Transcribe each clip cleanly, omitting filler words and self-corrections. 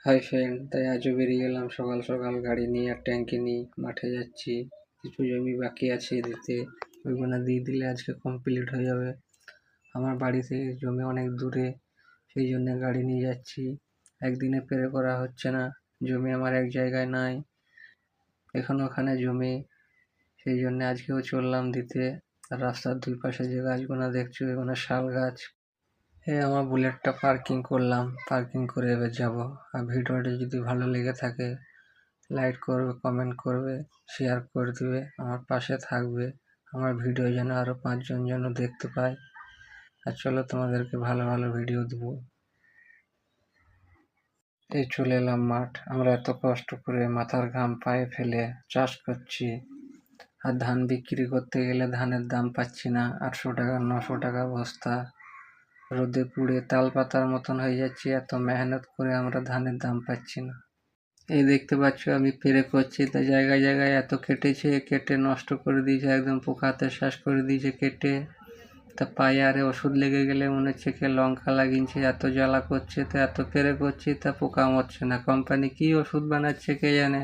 Hi friend, তাই আজও বেরিয়ে গেলাম সকাল সকাল গাড়ি নিয়ে আর ট্যাঙ্কি নিয়ে মাঠে যাচ্ছি। কিছু জমি বাকি আছে দিতে, ওইগুলো দিয়ে দিলে আজকে কমপ্লিট হয়ে যাবে। আমার বাড়ি থেকে জমি অনেক দূরে, সেই জন্য গাড়ি নিয়ে যাচ্ছি। একদিনে পেরে করা হচ্ছে না, জমি আমার এক জায়গায় নাই, এখন ওখানে জমি, সেই জন্য আজকেও চললাম দিতে। আর রাস্তার দুই পাশে যে গাছগুলো দেখছো এগুলো শাল গাছ। আমার বুলেটটা পার্কিং করলাম, পার্কিং করে এবার যাবো। আর ভিডিওটা যদি ভালো লেগে থাকে লাইক করবে, কমেন্ট করবে, শেয়ার করে দিবে, আমার পাশে থাকবে। আমার ভিডিও যেন আরও 5 জন যেন দেখতে পায়। আর চলো তোমাদেরকে ভালো ভালো ভিডিও দেবো। এই চলে এলাম মাঠ। আমরা এত কষ্ট করে মাথার ঘাম পায়ে ফেলে চাষ করছি, আর ধান বিক্রি করতে গেলে ধানের দাম পাচ্ছি না। 800 টাকা 900 টাকা বস্তা, রোদে পুড়ে তাল পাতার মতন হয়ে যাচ্ছে। এত মেহনত করে আমরা ধানের দাম পাচ্ছি না। এই দেখতে পাচ্ছ আমি পেরে করছি, তা জায়গায় জায়গায় এত কেটেছে, কেটে নষ্ট করে দিয়েছে, একদম পোকাতে শেষ করে দিয়েছে কেটে। তা পায়ে আরে ওষুধ লেগে গেলে মনে হচ্ছে কে লঙ্কা লাগিয়েছে, এত জ্বালা করছে। তা এত পেরে করছি তা পোকা মরছে না। কোম্পানি কি ওষুধ বানাচ্ছে কে জানে।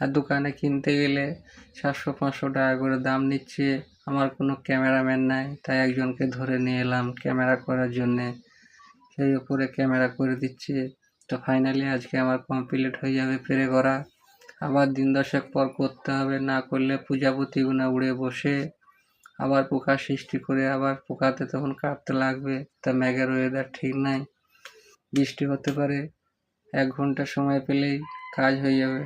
আর দোকানে কিনতে গেলে 400-500 টাকা করে দাম নিচ্ছে। আমার কোনো ক্যামেরাম্যান নাই, তাই একজনকে ধরে নিয়ে এলাম ক্যামেরা করার জন্যে। সেই উপরে ক্যামেরা করে দিচ্ছে। তো ফাইনালি আজকে আমার কমপ্লিট হয়ে যাবে পেরে করা। আবার দিন 10 পর করতে হবে, না করলে প্রজাপতিগুলো উড়ে বসে আবার পোকা সৃষ্টি করে, আবার পোকাতে তখন কাটতে লাগবে। তা মেঘের ওয়েদার ঠিক নাই, বৃষ্টি হতে পারে। 1 ঘন্টা সময় পেলেই কাজ হয়ে যাবে।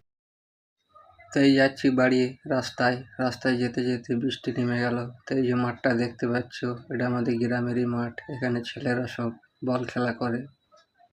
তাই যাচ্ছি বাড়ি। রাস্তায় যেতে যেতে বৃষ্টি নেমে গেল। তো এই যে মাঠটা দেখতে পাচ্ছ, এটা আমাদের গ্রামেরই মাঠ। এখানে ছেলেরা সব বল খেলা করে।